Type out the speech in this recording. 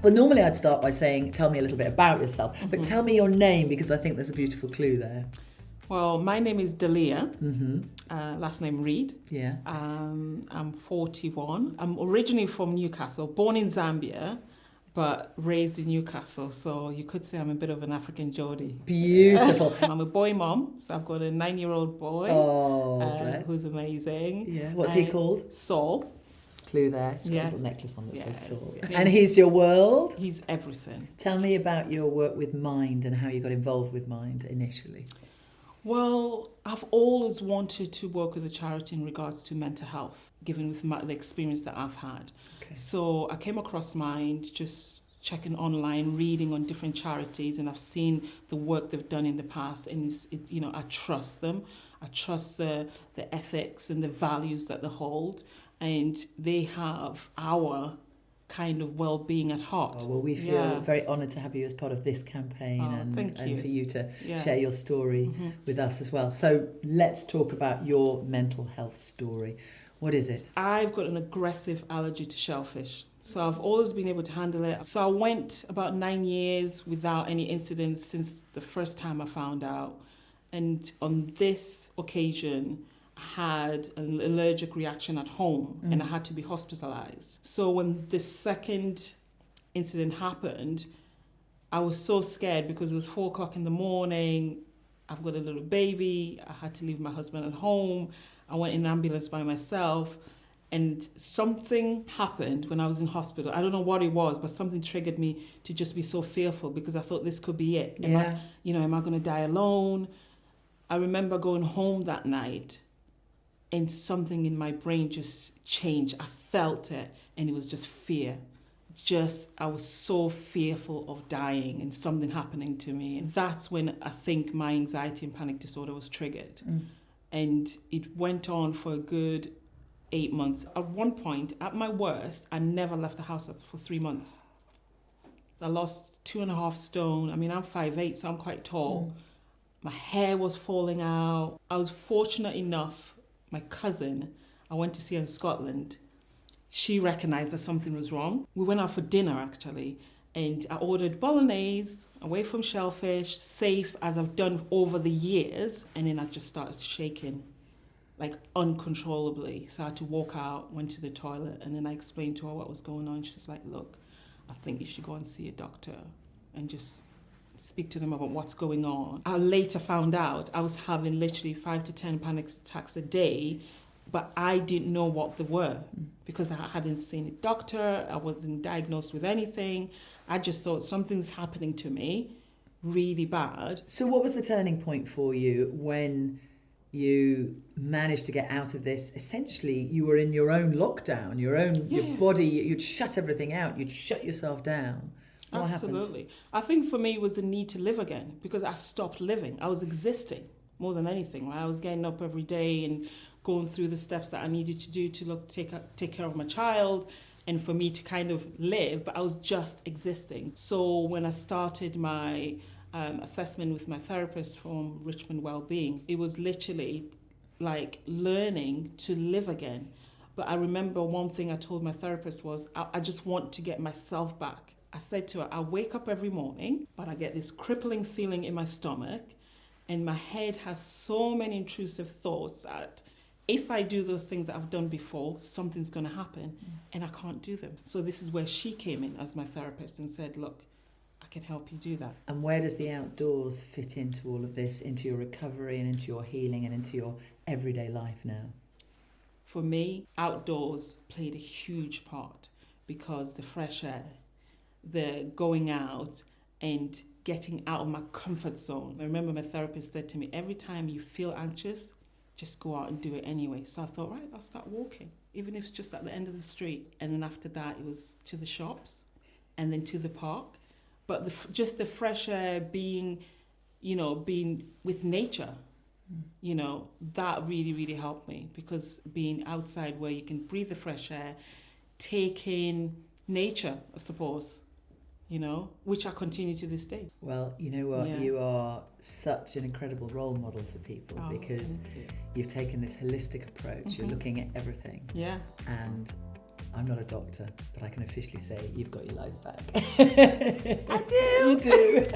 Well, normally I'd start by saying, tell me a little bit about yourself, but tell me your name, because I think there's a beautiful clue there. Well, my name is Dalia, last name Reed. Yeah. I'm 41. I'm originally from Newcastle, born in Zambia, but raised in Newcastle. So you could say I'm a bit of an African Geordie. Beautiful. I'm a boy mom, so I've got a 9-year-old boy who's amazing. Yeah. What's he called? Saul. Clue there. She's got a Yes. little necklace on that says Saul. Yes. And he's your world? He's everything. Tell me about your work with Mind and how you got involved with Mind initially. Well, I've always wanted to work with a charity in regards to mental health, given with the experience that I've had. Okay. So I came across Mind, just checking online, reading on different charities, and I've seen the work they've done in the past, and I trust them. I trust the ethics and the values that they hold, and they have our kind of well-being at heart. Oh, well, we feel very honoured to have you as part of this campaign and for you to share your story with us as well. So let's talk about your mental health story. What is it? I've got an aggressive allergy to shellfish. So I've always been able to handle it. So I went about 9 years without any incidents since the first time I found out. And on this occasion, had an allergic reaction at home and I had to be hospitalized. So when the second incident happened, I was so scared because it was 4:00 in the morning. I've got a little baby. I had to leave my husband at home. I went in an ambulance by myself, and something happened when I was in hospital. I don't know what it was, but something triggered me to just be so fearful because I thought this could be it. Am I going to die alone? I remember going home that night and something in my brain just changed. I felt it, and it was just fear. I was so fearful of dying and something happening to me. And that's when I think my anxiety and panic disorder was triggered. And it went on for a good 8 months. At one point, at my worst, I never left the house for 3 months. I lost 2.5 stone. I mean, I'm 5'8", so I'm quite tall. My hair was falling out. I was fortunate enough, my cousin, I went to see her in Scotland. She recognized that something was wrong. We went out for dinner, actually, and I ordered bolognese, away from shellfish, safe as I've done over the years. And then I just started shaking, like uncontrollably. So I had to walk out, went to the toilet, and then I explained to her what was going on. She's like, look, I think you should go and see a doctor and just speak to them about what's going on. I later found out I was having literally 5 to 10 panic attacks a day, but I didn't know what they were because I hadn't seen a doctor. I wasn't diagnosed with anything. I just thought something's happening to me really bad. So what was the turning point for you when you managed to get out of this? Essentially, you were in your own lockdown, your body, you'd shut everything out, you'd shut yourself down. What Absolutely. happened? I think for me it was the need to live again because I stopped living. I was existing more than anything. Right? I was getting up every day and going through the steps that I needed to do to take care of my child and for me to kind of live, but I was just existing. So when I started my assessment with my therapist from Richmond Wellbeing, it was literally like learning to live again. But I remember one thing I told my therapist was, I just want to get myself back. I said to her, I wake up every morning, but I get this crippling feeling in my stomach, and my head has so many intrusive thoughts that if I do those things that I've done before, something's going to happen, and I can't do them. So this is where she came in as my therapist and said, look, I can help you do that. And where does the outdoors fit into all of this, into your recovery and into your healing and into your everyday life now? For me, outdoors played a huge part because the fresh air, the going out and getting out of my comfort zone. I remember my therapist said to me, every time you feel anxious, just go out and do it anyway. So I thought, right, I'll start walking, even if it's just at the end of the street. And then after that, it was to the shops and then to the park. But just the fresh air, being with nature, that really, really helped me because being outside where you can breathe the fresh air, take in nature, I suppose, which I continue to this day. Well, you know what? Yeah. You are such an incredible role model for people because you've taken this holistic approach. You're looking at everything. Yeah. And I'm not a doctor, but I can officially say you've got your life back. I do. You do.